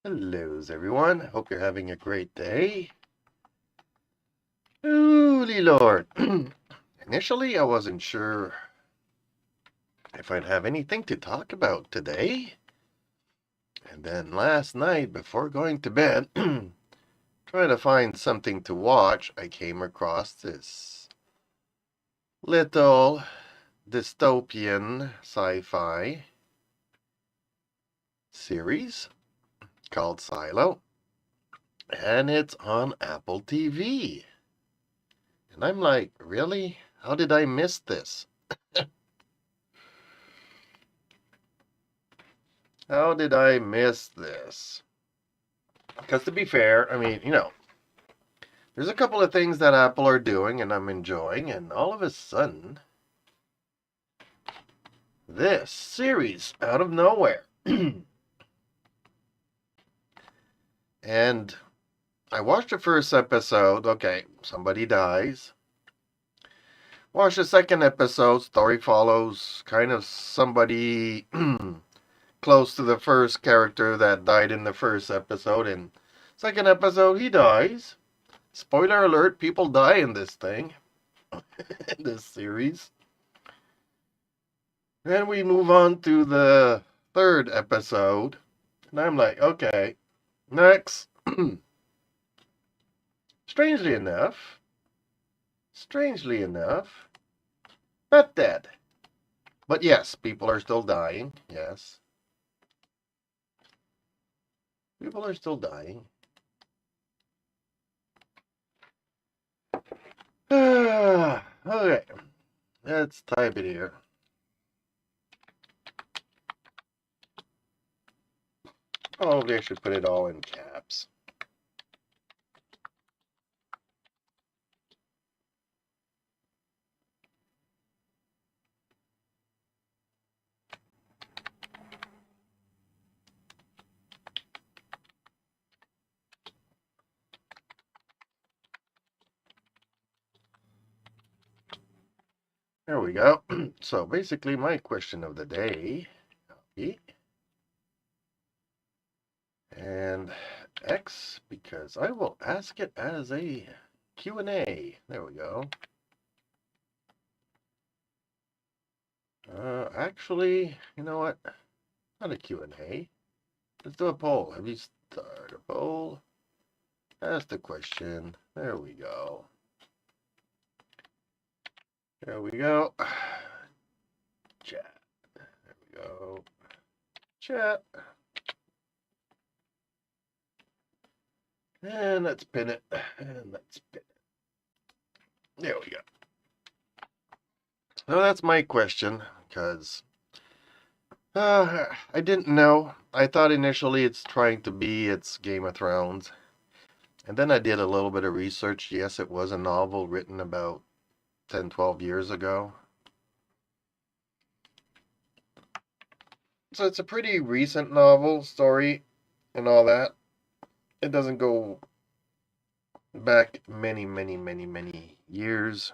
Hello, everyone. Hope you're having a great day. Holy Lord. Initially, I wasn't sure if I'd have anything to talk about today. And then last night, before going to bed, trying to find something to watch, I came across this little dystopian sci-fi series called Silo. And it's on Apple TV. And I'm like, really? How did I miss this? How did I miss this? Because to be fair, I mean, there's a couple of things that Apple are doing and I'm enjoying, and all of a sudden, this series out of nowhere. And I watched the first episode. Okay, somebody dies. Watch the second episode. Story follows kind of somebody close to the first character that died in the first episode. And second episode, he dies. Spoiler alert, people die in this thing. In this series. Then we move on to the third episode. And I'm like, okay, next. Strangely enough, not dead. But yes, people are still dying. Yes. People are still dying. Okay, let's type it here. Probably I should put it all in caps. There we go. So basically my question of the day, and X, because I will ask it as a Q&A. There we go. Actually, you know what? Not a Q&A. Let's do a poll. Have you started a poll? Ask the question. There we go. There we go. Chat. There we go. Chat. And let's pin it. And let's pin it. There we go. So that's my question, because I didn't know. I thought initially it's Game of Thrones. And then I did a little bit of research. Yes, it was a novel written about 10, 12 years ago. So it's a pretty recent novel story and all that. It doesn't go back many, many, many, many years.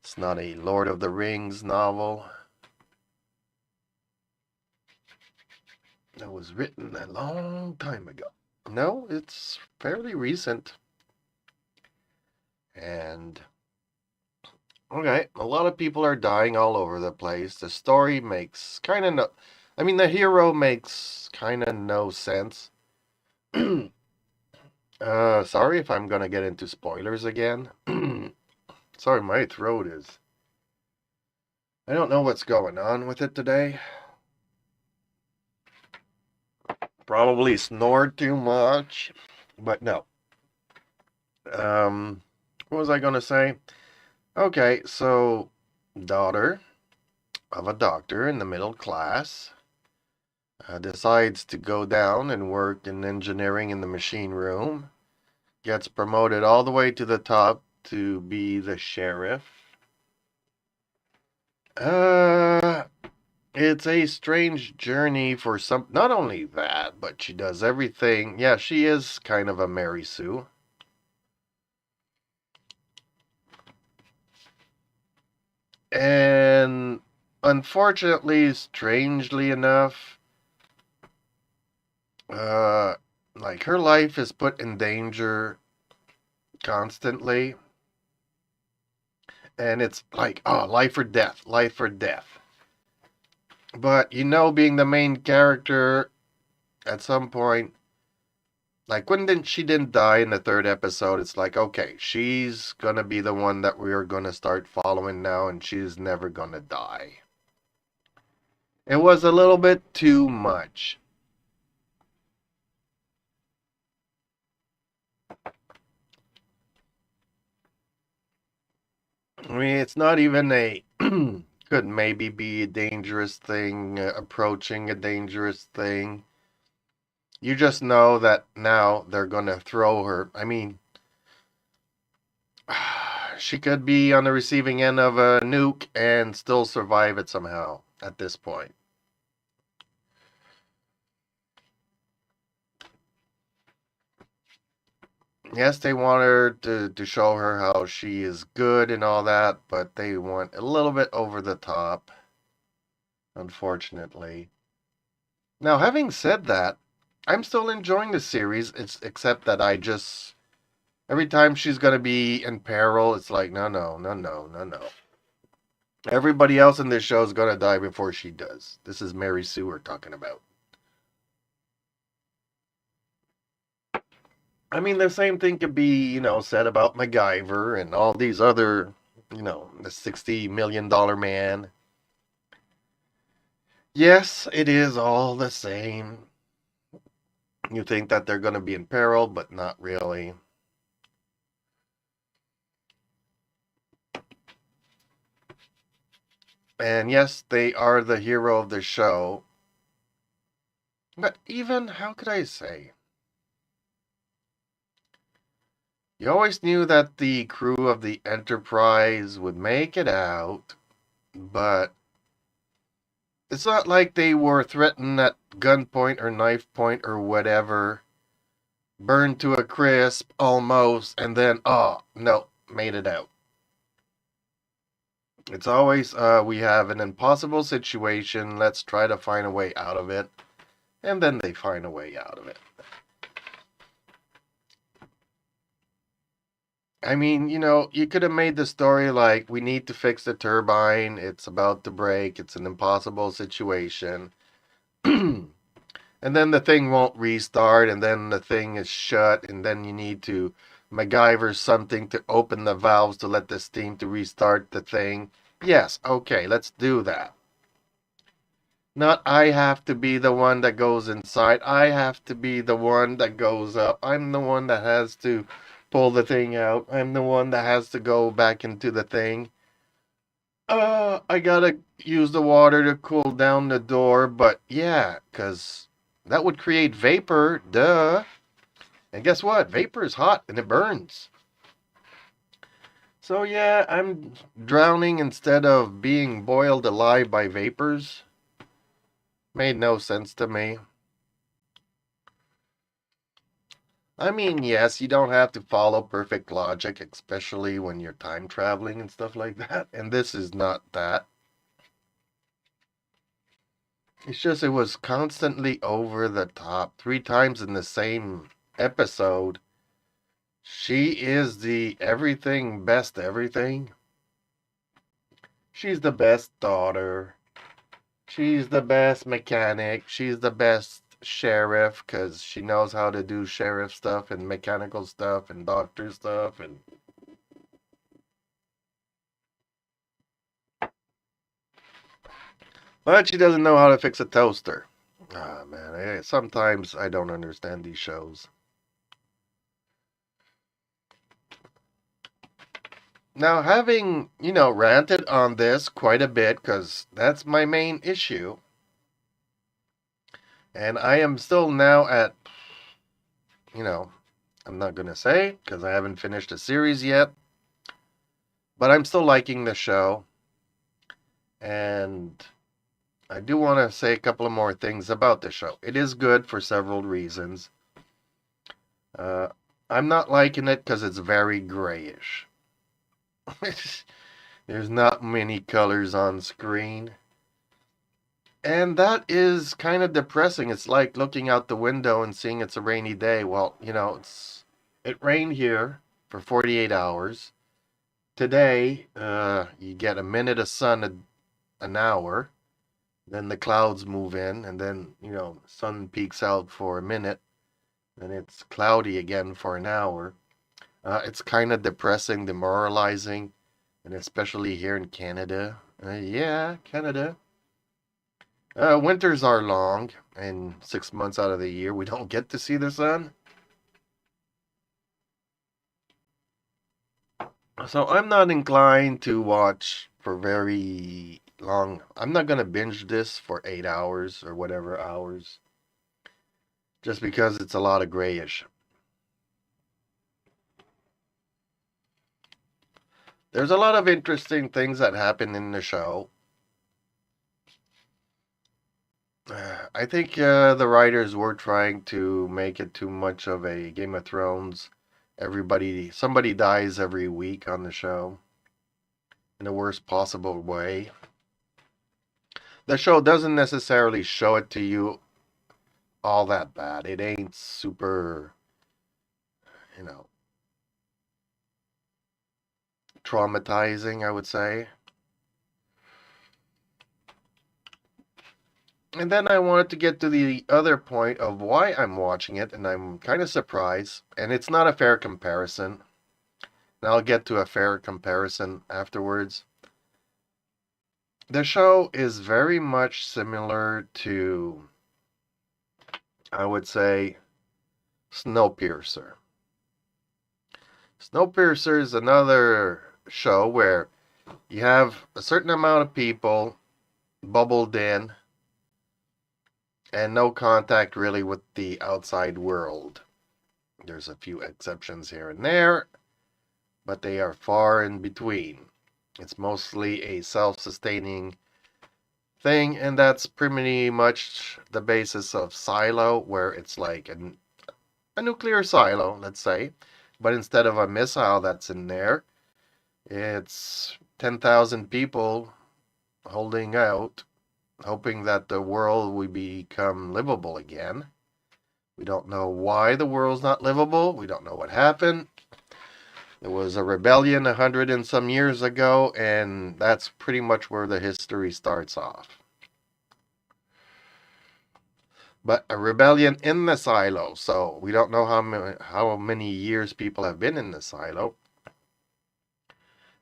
It's not a Lord of the Rings novel. It was written a long time ago. No, it's fairly recent. And okay, a lot of people are dying all over the place. The story makes kind of no, I mean, the hero makes kind of no sense. Sorry if I'm gonna get into spoilers again. Sorry, my throat is. I don't know what's going on with it today. Probably snored too much, but no. What was I gonna say? Okay, so daughter of a doctor in the middle class decides to go down and work in engineering in the machine room. Gets promoted all the way to the top to be the sheriff. It's a strange journey for some. Not only that, but she does everything. Yeah, she is kind of a Mary Sue. And unfortunately, strangely enough, Uh, like her life is put in danger constantly, and it's like, oh, life or death, life or death. But being the main character, at some point, like she didn't die in the third episode, it's like, okay, she's gonna be the one that we're gonna start following now, and she's never gonna die. It was a little bit too much. I mean, it's not even a could maybe be a dangerous thing, approaching a dangerous thing. You just know that now they're gonna throw her. I mean, she could be on the receiving end of a nuke and still survive it somehow at this point. Yes, they want her to show her how she is good and all that, but they want a little bit over the top, unfortunately. Now, having said that, I'm still enjoying the series. It's except that I just every time she's gonna be in peril, it's like no, no, no, no, no, no. Everybody else in this show is gonna die before she does. This is Mary Sue we're talking about. I mean, the same thing could be, said about MacGyver and all these other, the $60 million man. Yes, it is all the same. You think that they're going to be in peril, but not really. And yes, they are the hero of the show. But even, how could I say? You always knew that the crew of the Enterprise would make it out, but it's not like they were threatened at gunpoint or knife point or whatever, burned to a crisp almost, and then, oh, no, made it out. It's always, we have an impossible situation, let's try to find a way out of it, and then they find a way out of it. I mean, you could have made the story like, we need to fix the turbine, it's about to break, it's an impossible situation. And then the thing won't restart, and then the thing is shut, and then you need to MacGyver something to open the valves to let the steam to restart the thing. Yes, okay, let's do that. Not I have to be the one that goes inside. I have to be the one that goes up. I'm the one that has to pull the thing out. I'm the one that has to go back into the thing. I gotta use the water to cool down the door, but yeah, because that would create vapor, duh. And guess what? Vapor is hot and it burns. So yeah, I'm drowning instead of being boiled alive by vapors. Made no sense to me. I mean, yes, you don't have to follow perfect logic, especially when you're time traveling and stuff like that. And this is not that. It's just it was constantly over the top. 3 times in the same episode. She is the everything best everything. She's the best daughter. She's the best mechanic. She's the best sheriff because she knows how to do sheriff stuff and mechanical stuff and doctor stuff and but she doesn't know how to fix a toaster. Ah man, sometimes I don't understand these shows. Now, having, ranted on this quite a bit because that's my main issue, and I am still now at, I'm not going to say because I haven't finished the series yet, but I'm still liking the show. And I do want to say a couple of more things about the show. It is good for several reasons. Uh, I'm not liking it because it's very grayish. There's not many colors on screen. And that is kind of depressing. It's like looking out the window and seeing it's a rainy day. Well, it rained here for 48 hours. Today, you get a minute of sun an hour, then the clouds move in, and then, sun peeks out for a minute, and it's cloudy again for an hour. It's kind of depressing, demoralizing, and especially here in Canada. Yeah, Canada. Winters are long, and 6 months out of the year we don't get to see the sun. So I'm not inclined to watch for very long. I'm not going to binge this for 8 hours or whatever hours, just because it's a lot of grayish. There's a lot of interesting things that happen in the show. I think the writers were trying to make it too much of a Game of Thrones. Somebody dies every week on the show in the worst possible way. The show doesn't necessarily show it to you all that bad. It ain't super, you know, traumatizing, I would say. And then I wanted to get to the other point of why I'm watching it, and I'm kind of surprised. And it's not a fair comparison. And I'll get to a fair comparison afterwards. The show is very much similar to, I would say, Snowpiercer. Snowpiercer is another show where you have a certain amount of people bubbled in and no contact really with the outside world. There's a few exceptions here and there, but they are far in between. It's mostly a self-sustaining thing, and that's pretty much the basis of Silo, where it's like a nuclear silo, let's say, but instead of a missile that's in there, it's 10,000 people holding out, hoping that the world will become livable again. We don't know why the world's not livable. We don't know what happened. There was a rebellion 100 and some years ago, and that's pretty much where the history starts off. But a rebellion in the silo, so we don't know how many years people have been in the silo.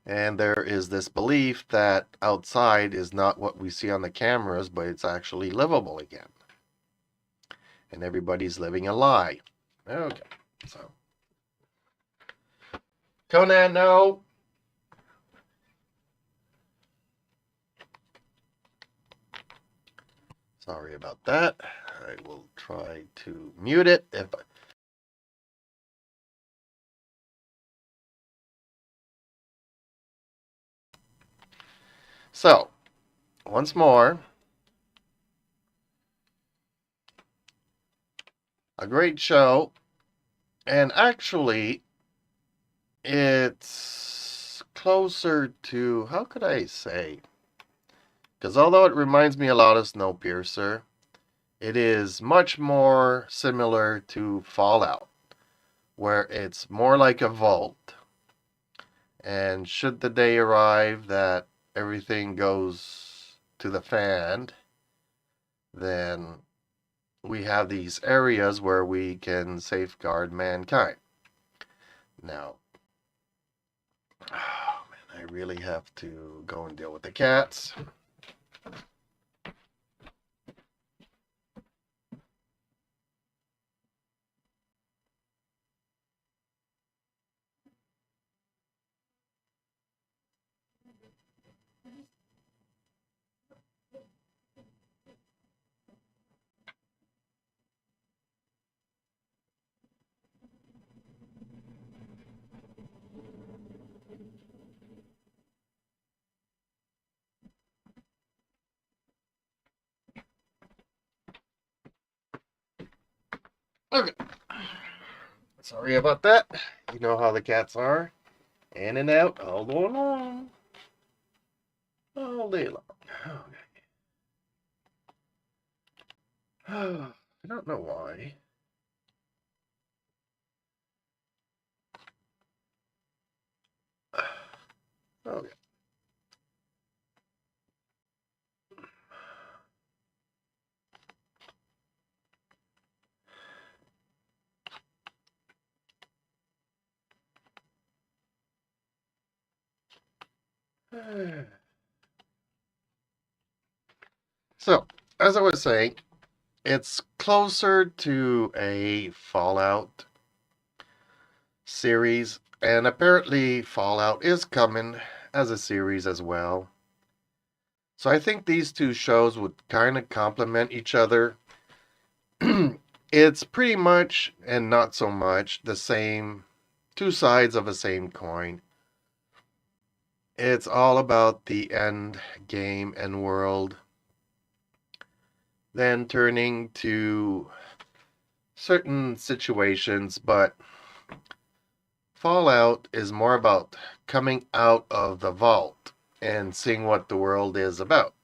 And there is this belief that outside is not what we see on the cameras, but it's actually livable again. And everybody's living a lie. Okay, so. Conan, no. Sorry about that. I will try to mute it if I... So, once more, a great show, and actually, it's closer to, how could I say? Because although it reminds me a lot of Snowpiercer, it is much more similar to Fallout, where it's more like a vault. And should the day arrive that everything goes to the fan, then we have these areas where we can safeguard mankind. Now, oh man, I really have to go and deal with the cats. Okay. Sorry about that. You know how the cats are. In and out all day long. All day long. Okay. I don't know why. Okay. So, as I was saying, it's closer to a Fallout series, and apparently Fallout is coming as a series as well. So I think these two shows would kind of complement each other. It's pretty much and not so much the same, two sides of the same coin. It's all about the end game and world, then turning to certain situations, but Fallout is more about coming out of the vault and seeing what the world is about.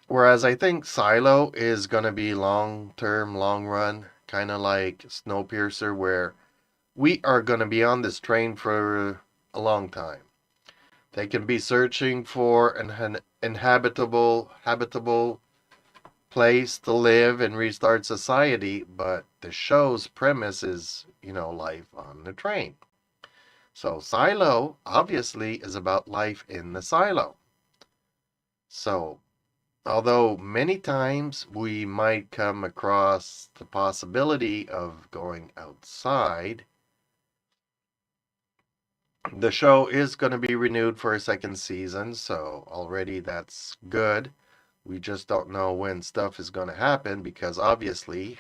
Whereas I think Silo is going to be long term, long run, kind of like Snowpiercer, where we are going to be on this train for a long time. They can be searching for an habitable place to live and restart society, but the show's premise is, life on the train. So Silo obviously is about life in the silo. So although many times we might come across the possibility of going outside, the show is going to be renewed for a second season, so already that's good. We just don't know when stuff is going to happen because obviously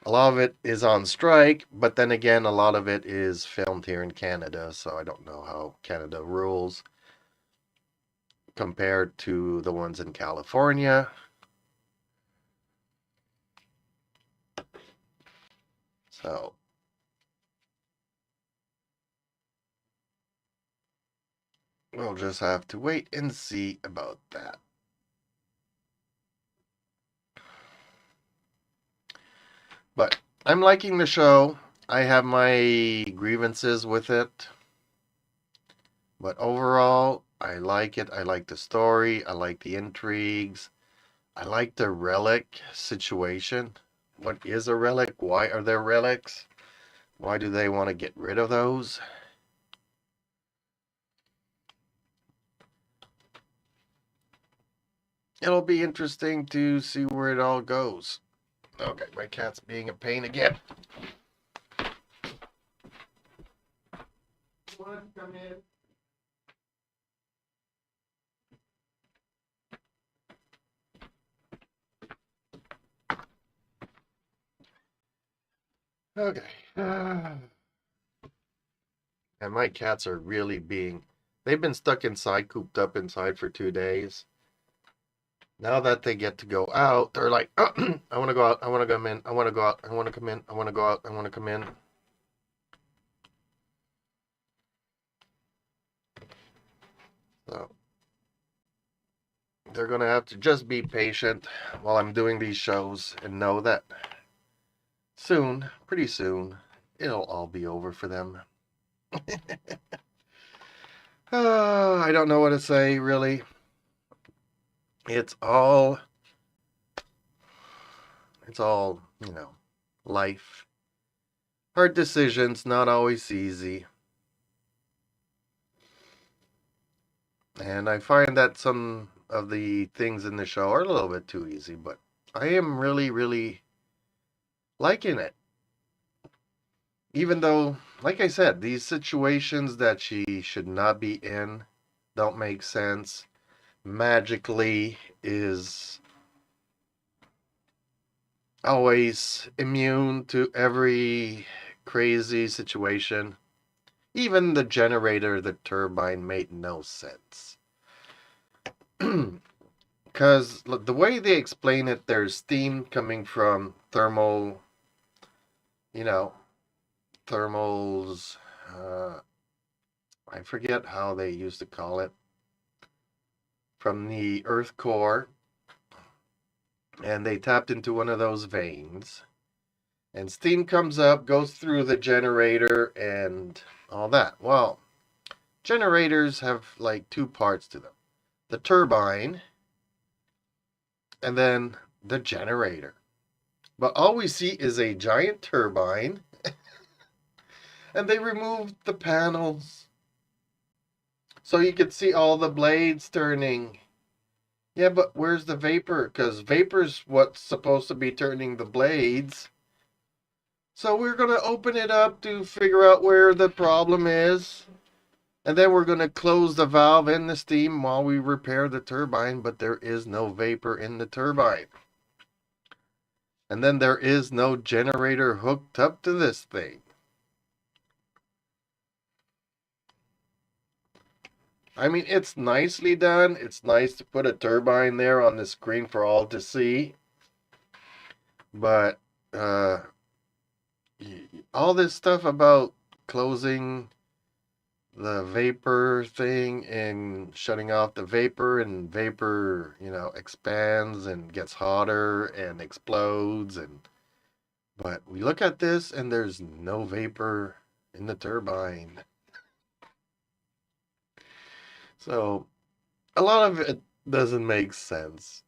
a lot of it is on strike, but then again, a lot of it is filmed here in Canada, so I don't know how Canada rules compared to the ones in California. So we'll just have to wait and see about that. But I'm liking the show. I have my grievances with it. But overall, I like it. I like the story. I like the intrigues. I like the relic situation. What is a relic? Why are there relics? Why do they want to get rid of those? It'll be interesting to see where it all goes. Okay, my cat's being a pain again. Come in. Okay. And my cats are really they've been stuck inside, cooped up inside for 2 days. Now that they get to go out, they're like, I want to go out, I want to come in, I want to go out, I want to come in, I want to go out, I want to come in. So they're going to have to just be patient while I'm doing these shows and know that soon, pretty soon, it'll all be over for them. I don't know what to say, really. It's all, life. Hard decisions, not always easy. And I find that some of the things in the show are a little bit too easy, but I am really, really liking it. Even though, like I said, these situations that she should not be in don't make sense. Magically is always immune to every crazy situation. Even the generator, the turbine made no sense. Because the way they explain it, there's steam coming from thermal, you know, thermals. I forget how they used to call it. From the Earth core. and they tapped into one of those veins. And steam comes up, goes through the generator, and all that. Well, generators have like two parts to them: the turbine, and then the generator. But all we see is a giant turbine, and they removed the panels. So you could see all the blades turning. Yeah, but where's the vapor? Because vapor's what's supposed to be turning the blades. So we're going to open it up to figure out where the problem is. And then we're going to close the valve in the steam while we repair the turbine. But there is no vapor in the turbine. And then there is no generator hooked up to this thing. I mean, it's nicely done. It's nice to put a turbine there on the screen for all to see. But all this stuff about closing the vapor thing and shutting off the vapor, and vapor, expands and gets hotter and explodes. But we look at this and there's no vapor in the turbine. So a lot of it doesn't make sense.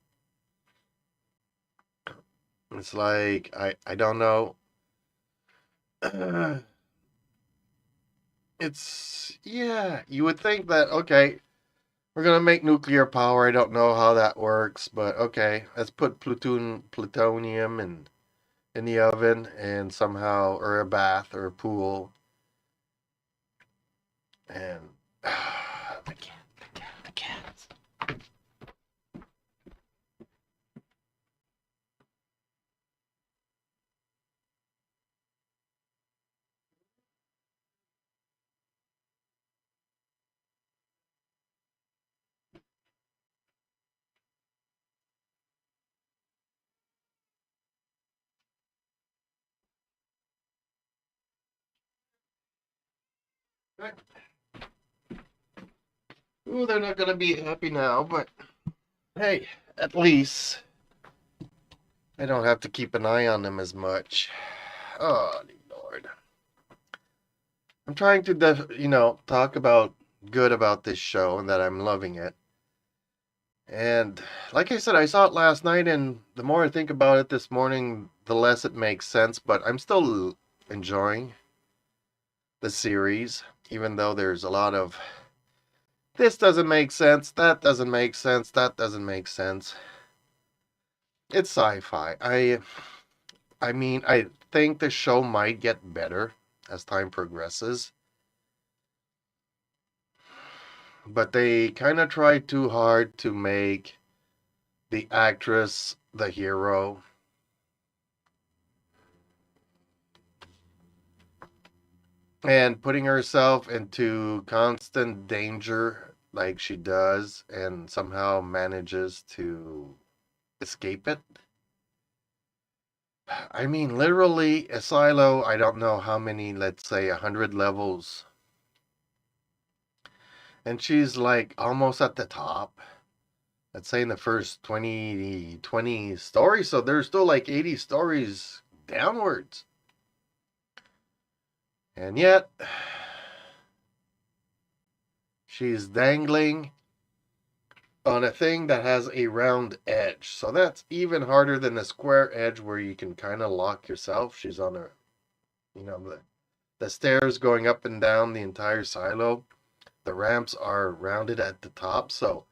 It's like, I don't know. Yeah, you would think that, okay, we're going to make nuclear power. I don't know how that works, but okay, let's put plutonium in the oven and somehow, or a bath or a pool. And the cats. Ooh, they're not going to be happy now, but hey, at least I don't have to keep an eye on them as much. Oh, Lord. I'm trying to, talk about good about this show and that I'm loving it. And like I said, I saw it last night, and the more I think about it this morning, the less it makes sense. But I'm still enjoying the series, even though there's a lot of this doesn't make sense, that doesn't make sense, that doesn't make sense. It's sci-fi. I mean, I think the show might get better as time progresses. But they kind of tried too hard to make the actress the hero. And putting herself into constant danger like she does, and somehow manages to escape it. I mean, literally, a silo, I don't know how many, let's say 100 levels. And she's like almost at the top. Let's say in the first 20 stories. So there's still like 80 stories downwards. And yet, she's dangling on a thing that has a round edge. So that's even harder than the square edge where you can kind of lock yourself. She's on the stairs going up and down the entire silo. The ramps are rounded at the top. So,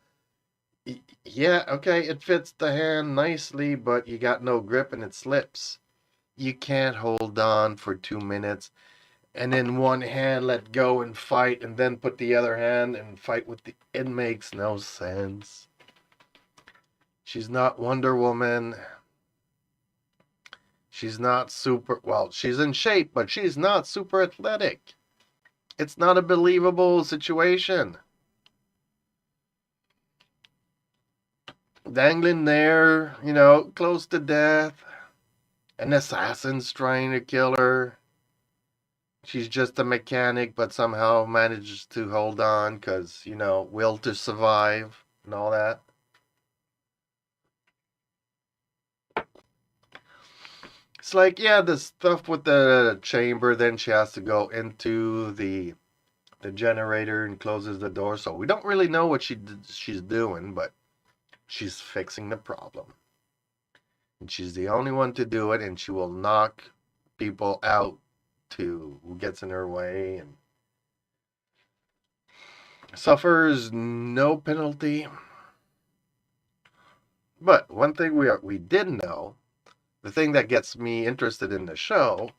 yeah, okay, it fits the hand nicely, but you got no grip and it slips. You can't hold on for 2 minutes and then one hand let go and fight, and then put the other hand and fight with the... It makes no sense. She's not Wonder Woman. She's not super... Well, she's in shape, but she's not super athletic. It's not a believable situation. Dangling there, close to death. An assassin's trying to kill her. She's just a mechanic, but somehow manages to hold on because, will to survive and all that. It's like, yeah, the stuff with the chamber, then she has to go into the generator and closes the door. So we don't really know what she's doing, but she's fixing the problem. And she's the only one to do it, and she will knock people out to who gets in her way and suffers no penalty. But one thing we did know, the thing that gets me interested in the show,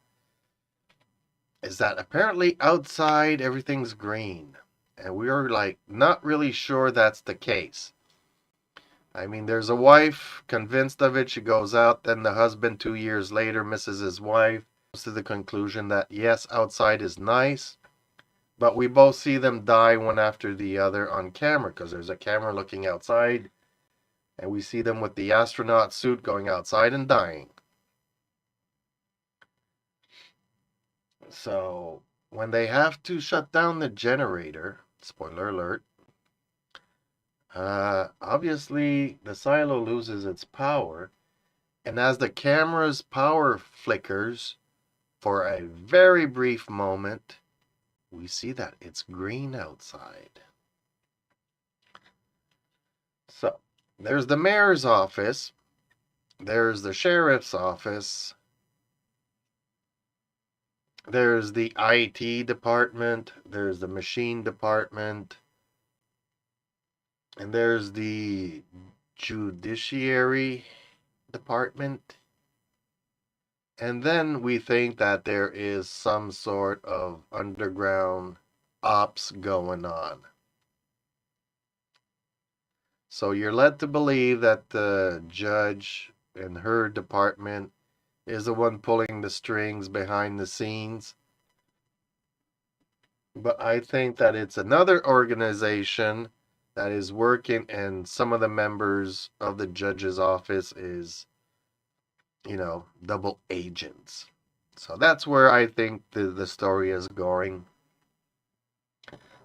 is that apparently outside everything's green. And we are like not really sure that's the case. I mean, there's a wife convinced of it. She goes out. Then the husband, 2 years later, misses his wife. Comes to the conclusion that yes, outside is nice. But we both see them die one after the other on camera because there's a camera looking outside. And we see them with the astronaut suit going outside and dying. So when they have to shut down the generator, spoiler alert, obviously the silo loses its power. And as the camera's power flickers for a very brief moment, we see that it's green outside. So there's the mayor's office. There's the sheriff's office. There's the IT department. There's the machine department. And there's the judiciary department. And then we think that there is some sort of underground ops going on. So you're led to believe that the judge and her department is the one pulling the strings behind the scenes. But I think that it's another organization that is working, and some of the members of the judge's office is, double agents. So that's where I think the story is going.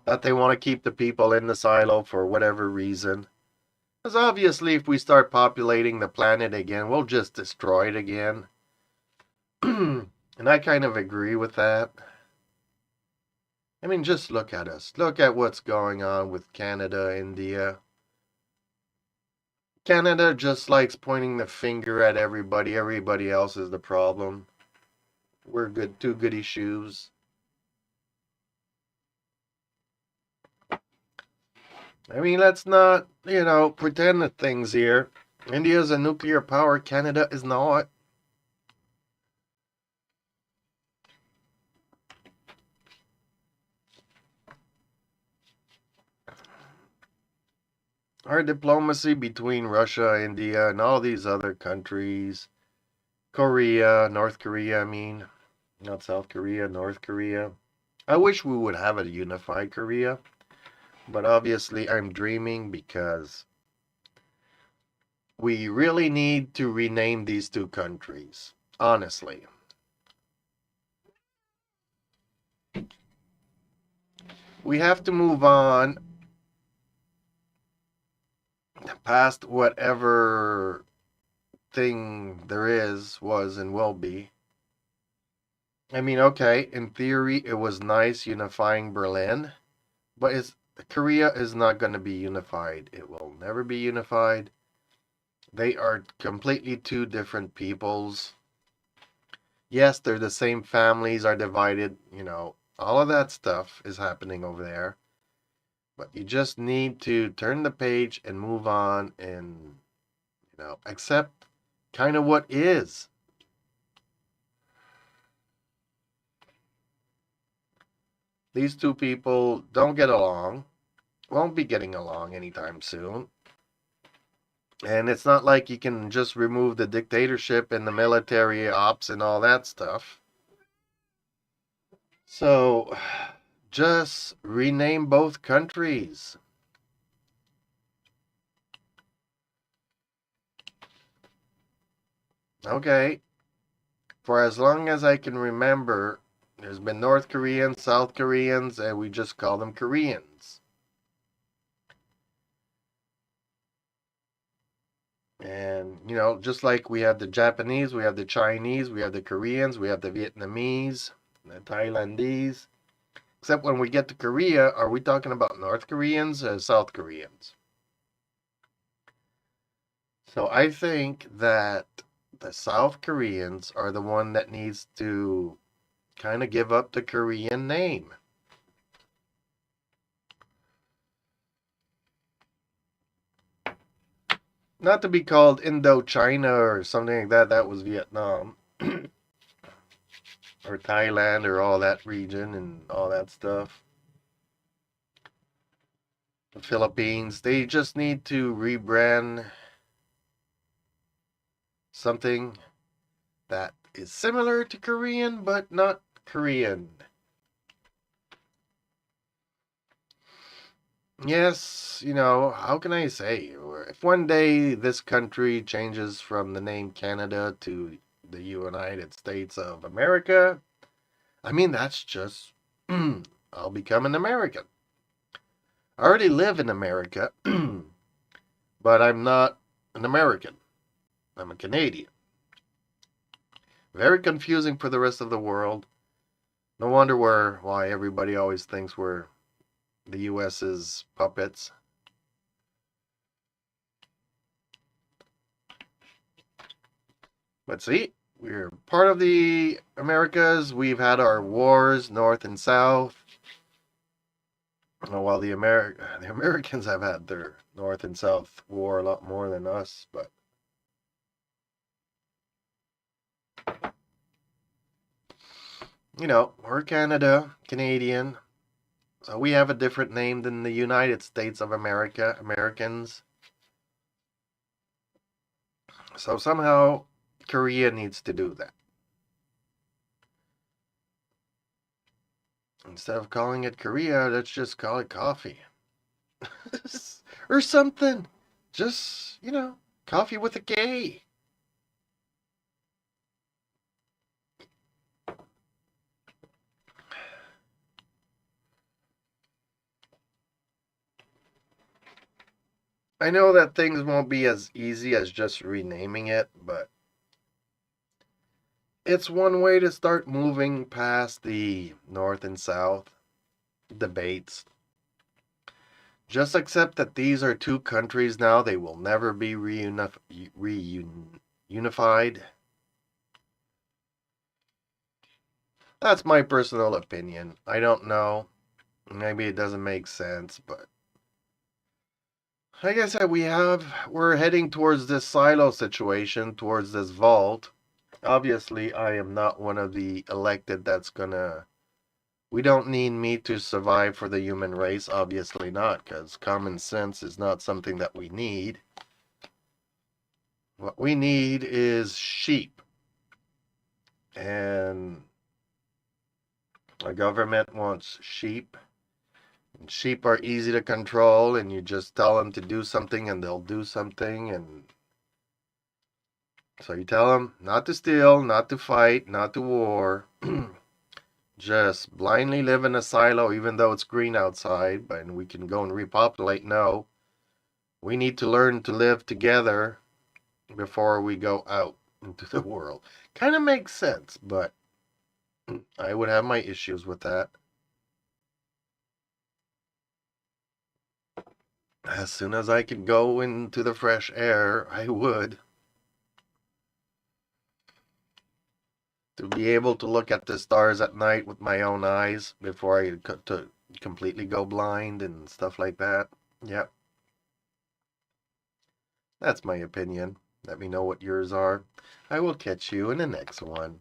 That they want to keep the people in the silo for whatever reason. Because obviously if we start populating the planet again, we'll just destroy it again. And I kind of agree with that. I mean, just look at us. Look at what's going on with Canada, India. Canada just likes pointing the finger at everybody. Everybody else is the problem. We're two goody shoes. I mean, let's not, pretend that things here. India's a nuclear power. Canada is not. Our diplomacy between Russia, India, and all these other countries, Korea, North Korea, I mean, not South Korea, North Korea. I wish we would have a unified Korea, but obviously I'm dreaming because we really need to rename these two countries, honestly. We have to move on past whatever thing there was, and will be. I mean, okay, in theory, it was nice unifying Berlin, but Korea is not going to be unified. It will never be unified. They are completely two different peoples. Yes, they're the same families, are divided, all of that stuff is happening over there. But you just need to turn the page and move on and, accept kind of what is. These two people don't get along, won't be getting along anytime soon. And it's not like you can just remove the dictatorship and the military ops and all that stuff. So just rename both countries. Okay. For as long as I can remember, there's been North Koreans, South Koreans, and we just call them Koreans. And, you know, just like we have the Japanese, we have the Chinese, we have the Koreans, we have the Vietnamese, the Thailandese. Except when we get to Korea, are we talking about North Koreans or South Koreans? So I think that the South Koreans are the one that needs to kind of give up the Korean name. Not to be called Indochina or something like that. That was Vietnam. Or Thailand or all that region and all that stuff. The Philippines. They just need to rebrand something that is similar to Korean but not Korean. Yes, you know, how can I say? If one day this country changes from the name Canada to the United States of America, I mean, that's just, I'll become an American. I already live in America, but I'm not an American. I'm a Canadian. Very confusing for the rest of the world. No wonder why everybody always thinks we're the US's puppets. But see, we're part of the Americas. We've had our wars, North and South. While the Americans have had their North and South war a lot more than us, but you know, we're Canada, Canadian, so we have a different name than the United States of America, Americans. So somehow Korea needs to do that. Instead of calling it Korea, let's just call it coffee. Or something. Just, you know, coffee with a K. I know that things won't be as easy as just renaming it, but it's one way to start moving past the North and South debates. Just accept that these are two countries now. They will never be reunified. That's my personal opinion. I don't know. Maybe it doesn't make sense, but like I said, we're heading towards this silo situation, towards this vault. Obviously, I am not one of the elected that's gonna. We don't need me to survive for the human race, obviously not, because common sense is not something that we need. What we need is sheep. And the government wants sheep. And sheep are easy to control, and you just tell them to do something and they'll do something. And so you tell them not to steal, not to fight, not to war. Just blindly live in a silo even though it's green outside, and we can go and repopulate. No. We need to learn to live together before we go out into the world. Kind of makes sense, but I would have my issues with that. As soon as I could go into the fresh air, I would. To be able to look at the stars at night with my own eyes before I to completely go blind and stuff like that. Yep. That's my opinion. Let me know what yours are. I will catch you in the next one.